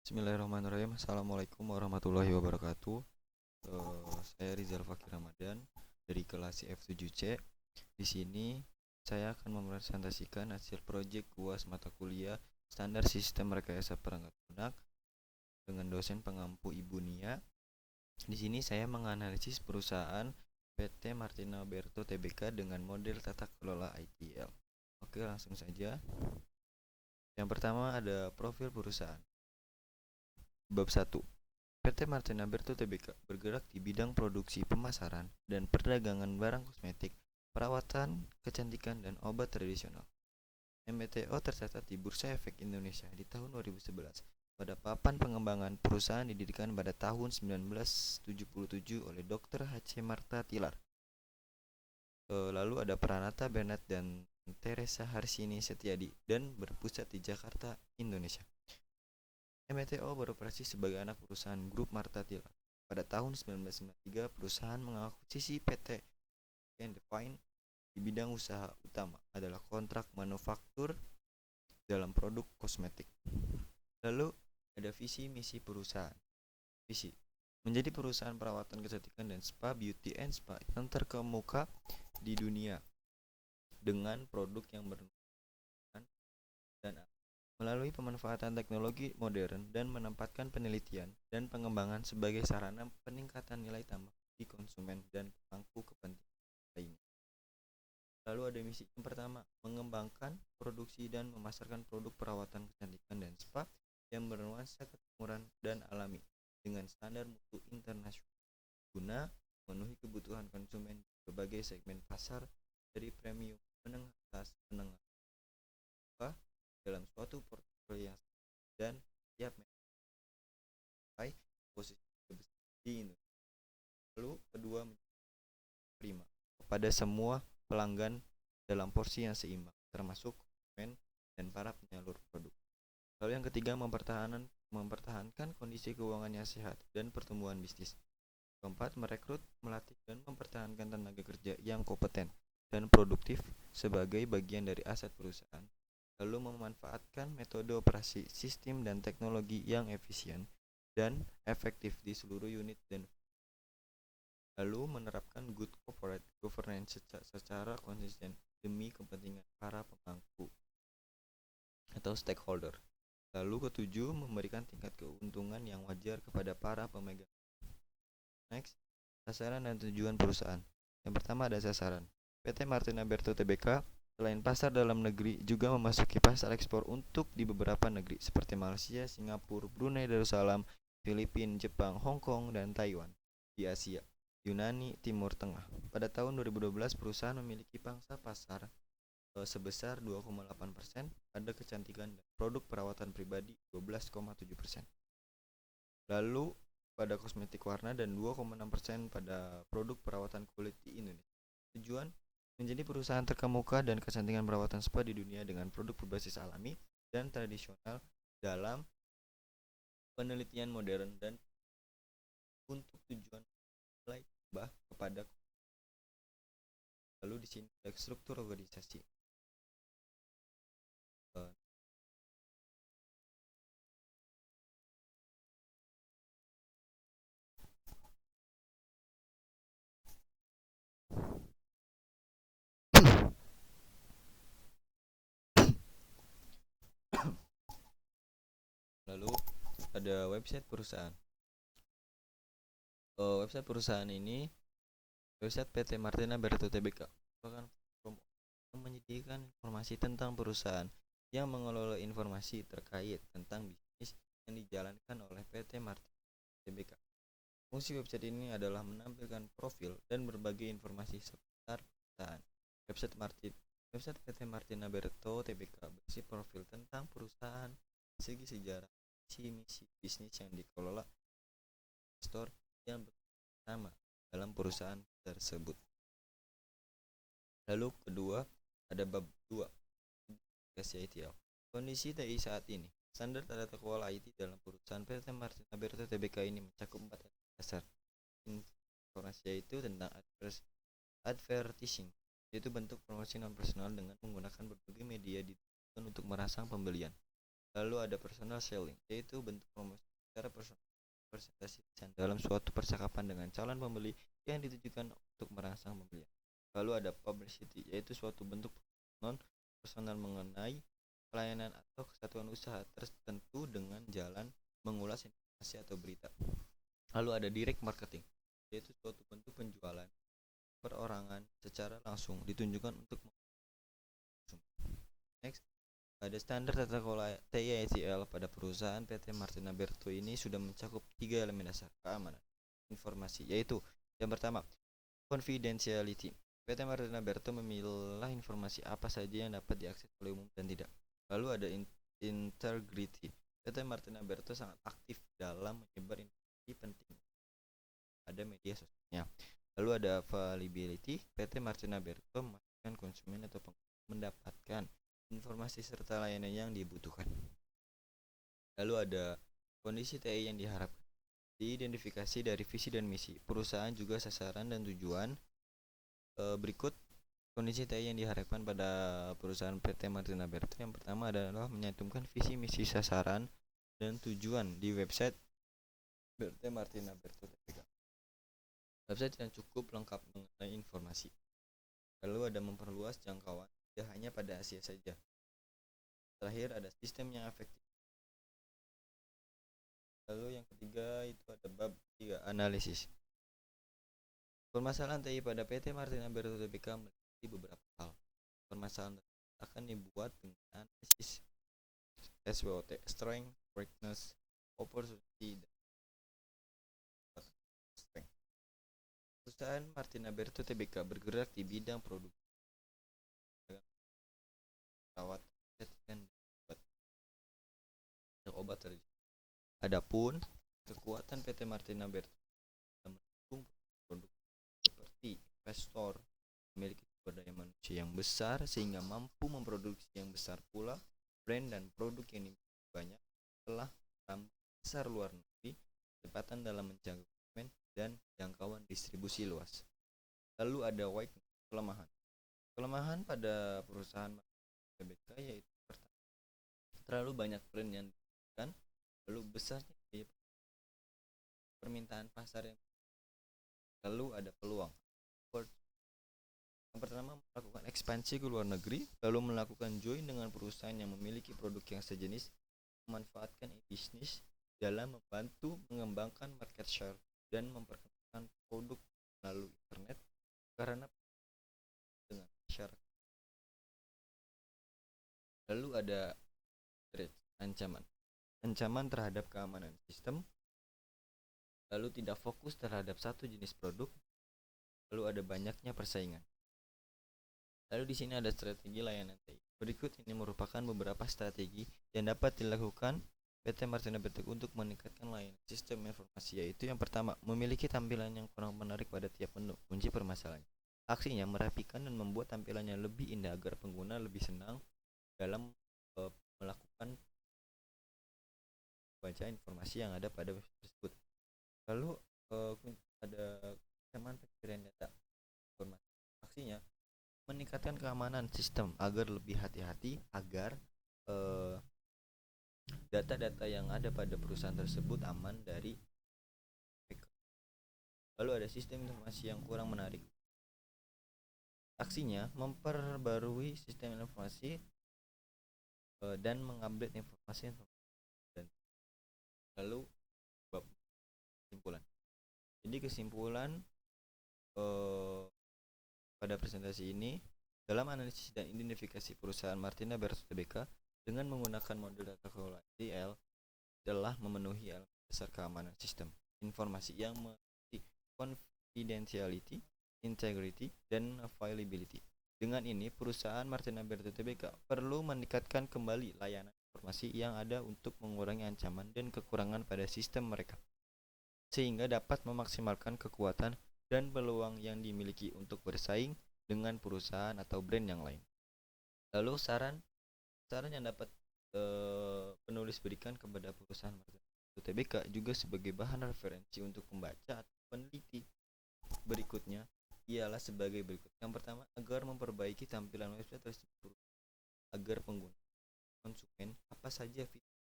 Bismillahirrahmanirrahim. Assalamualaikum warahmatullahi wabarakatuh. Saya Rizal Fakir Ramadan dari kelas F7C. Di sini saya akan mempresentasikan hasil proyek UAS mata kuliah Standar Sistem Rekayasa Perangkat Lunak dengan dosen pengampu Ibu Nia. Di sini saya menganalisis perusahaan PT Martina Berto Tbk dengan model tata kelola ITL. Oke, langsung saja. Yang pertama ada profil perusahaan. Bab 1. PT Martina Berto Tbk bergerak di bidang produksi, pemasaran, dan perdagangan barang kosmetik, perawatan, kecantikan, dan obat tradisional. MBTO tercatat di Bursa Efek Indonesia di tahun 2011. Pada papan pengembangan, perusahaan didirikan pada tahun 1977 oleh Dr. H.C. Marta Tilar. Lalu ada Pranata Bernard dan Teresa Harsini Setiadi dan berpusat di Jakarta, Indonesia. MTO beroperasi sebagai anak perusahaan grup Marta Tilar. Pada tahun 1993, perusahaan mengakuisisi PT Define di bidang usaha utama adalah kontrak manufaktur dalam produk kosmetik. Lalu ada visi misi perusahaan. Visi menjadi perusahaan perawatan kecantikan dan spa, beauty and spa yang terkemuka di dunia dengan produk yang bernuansa dan melalui pemanfaatan teknologi modern dan menempatkan penelitian dan pengembangan sebagai sarana peningkatan nilai tambah di konsumen dan pemangku kepentingan lainnya. Lalu ada misi yang pertama, mengembangkan, produksi, dan memasarkan produk perawatan kecantikan dan spa yang bernuansa ketemuran dan alami dengan standar mutu internasional guna memenuhi kebutuhan konsumen di berbagai segmen pasar dari premium, menengah atas, menengah dalam suatu portfolio yang dan siap mencapai posisi terbesar di Indonesia. Lalu kedua, prima kepada semua pelanggan dalam porsi yang seimbang, termasuk konsumen dan para penyalur produk. Lalu yang ketiga, mempertahankan kondisi keuangan yang sehat dan pertumbuhan bisnis. Keempat, merekrut, melatih, dan mempertahankan tenaga kerja yang kompeten dan produktif sebagai bagian dari aset perusahaan. Lalu memanfaatkan metode operasi, sistem, dan teknologi yang efisien dan efektif di seluruh unit dan lalu menerapkan good corporate governance secara konsisten demi kepentingan para pemangku atau stakeholder. Lalu ketujuh, memberikan tingkat keuntungan yang wajar kepada para pemegang. Next, sasaran dan tujuan perusahaan. Yang pertama ada sasaran. PT Martina Berto Tbk selain pasar dalam negeri juga memasuki pasar ekspor untuk di beberapa negeri seperti Malaysia, Singapura, Brunei Darussalam, Filipina, Jepang, Hong Kong, dan Taiwan di Asia, Yunani, Timur Tengah. Pada tahun 2012 perusahaan memiliki pangsa pasar sebesar 2,8% pada kecantikan dan produk perawatan pribadi 12,7%. Lalu pada kosmetik warna dan 2,6% pada produk perawatan kulit di Indonesia. Tujuan menjadi perusahaan terkemuka dan kecantikan perawatan spa di dunia dengan produk berbasis alami dan tradisional dalam penelitian modern dan untuk tujuan nilai tambah kepada. Lalu di sini ada struktur organisasi. Lalu ada website perusahaan. Website perusahaan ini website PT Martina Berto Tbk merupakan platform yang menyediakan informasi tentang perusahaan yang mengelola informasi terkait tentang bisnis yang dijalankan oleh PT Martina Tbk. Fungsi website ini adalah menampilkan profil dan berbagai informasi seputar perusahaan. Website PT Martina Berto Tbk berisi profil tentang perusahaan, segi sejarah, misi bisnis yang dikelola, investor yang bersama dalam perusahaan tersebut. Lalu kedua ada bab 2 aplikasi ITL. Kondisi TI saat ini. Standar tata kelola IT dalam perusahaan PT Martina Berto Tbk ini mencakup 4 dasar informasi, yaitu tentang advertising, yaitu bentuk promosi non personal dengan menggunakan berbagai media ditujukan untuk merangsang pembelian. Lalu ada personal selling, yaitu bentuk promosi secara personal presentasi dalam suatu percakapan dengan calon pembeli yang ditujukan untuk merangsang pembelian. Lalu ada publicity, yaitu suatu bentuk non personal mengenai pelayanan atau kesatuan usaha tertentu dengan jalan mengulas informasi atau berita. Lalu ada direct marketing, yaitu suatu bentuk penjualan perorangan secara langsung ditunjukkan untuk next. Ada standar tata kelola TICL pada perusahaan PT Martina Berto ini sudah mencakup 3 elemen dasar keamanan informasi, yaitu yang pertama, confidentiality. PT Martina Berto memilah informasi apa saja yang dapat diakses oleh umum dan tidak. Lalu ada integrity. PT Martina Berto sangat aktif dalam menyebar informasi penting pada media sosialnya. Lalu ada availability. PT Martina Berto memastikan konsumen atau pengguna mendapatkan informasi serta layanan yang dibutuhkan. Lalu ada kondisi TI yang diharapkan. Diidentifikasi dari visi dan misi perusahaan, juga sasaran dan tujuan. Berikut kondisi TI yang diharapkan pada perusahaan PT Martina Berto. Yang pertama adalah menyantumkan visi, misi, sasaran, dan tujuan di website PT Martina Berto Tbk. Website yang cukup lengkap mengenai informasi. Lalu ada memperluas jangkauan tidak hanya pada Asia saja. Terakhir ada sistem yang efektif. Lalu yang ketiga itu ada bab 3, analisis. Permasalahan TI pada PT Martina Berto Tbk memiliki beberapa hal. Permasalahan tersebut akan dibuat dengan analisis SWOT, strength, weakness, opportunity, dan strength. Perusahaan Martina Berto Tbk bergerak di bidang produk perawat dan obat terjadi. Adapun kekuatan PT Martina Berto dalam mendukung produk seperti investor memiliki sumber daya manusia yang besar sehingga mampu memproduksi yang besar pula brand dan produk yang dimiliki banyak, telah besar luar negeri, kecepatan dalam menjangkau konsumen, dan jangkauan distribusi luas. Lalu ada kelemahan. Kelemahan pada perusahaan Tbk yaitu pertama, terlalu banyak brand yang diberikan, lalu besarnya permintaan pasar yang, lalu ada peluang. Yang pertama, melakukan ekspansi ke luar negeri, lalu melakukan join dengan perusahaan yang memiliki produk yang sejenis, memanfaatkan bisnis dalam membantu mengembangkan market share dan memperkenalkan produk melalui internet karena dengan masyarakat. Lalu ada threat, ancaman terhadap keamanan sistem, lalu tidak fokus terhadap satu jenis produk, lalu ada banyaknya persaingan. Lalu di sini ada strategi layanan TI. Berikut ini merupakan beberapa strategi yang dapat dilakukan PT Martina Berto untuk meningkatkan layanan sistem informasi, yaitu yang pertama, memiliki tampilan yang kurang menarik pada tiap menu. Kunci permasalahannya, aksinya merapikan dan membuat tampilannya lebih indah agar pengguna lebih senang dalam melakukan baca informasi yang ada pada website tersebut. Lalu ada keamanan pencurian data informasi, aksinya meningkatkan keamanan sistem agar lebih hati-hati agar data-data yang ada pada perusahaan tersebut aman dari hacker. Lalu ada sistem informasi yang kurang menarik, aksinya memperbarui sistem informasi dan mengupdate informasi. Dan lalu kesimpulan. Jadi kesimpulan pada presentasi ini, dalam analisis dan identifikasi perusahaan Martina Berto Tbk dengan menggunakan model data kelola DL telah memenuhi elemen dasar keamanan sistem informasi yang memiliki confidentiality, integrity, dan availability. Dengan ini, perusahaan Martina Berto Tbk perlu meningkatkan kembali layanan informasi yang ada untuk mengurangi ancaman dan kekurangan pada sistem mereka, sehingga dapat memaksimalkan kekuatan dan peluang yang dimiliki untuk bersaing dengan perusahaan atau brand yang lain. Lalu saran yang dapat penulis berikan kepada perusahaan Tbk juga sebagai bahan referensi untuk pembaca atau peneliti berikutnya ialah sebagai berikut. Yang pertama, agar memperbaiki tampilan website tersebut agar pengguna konsumen apa saja fitur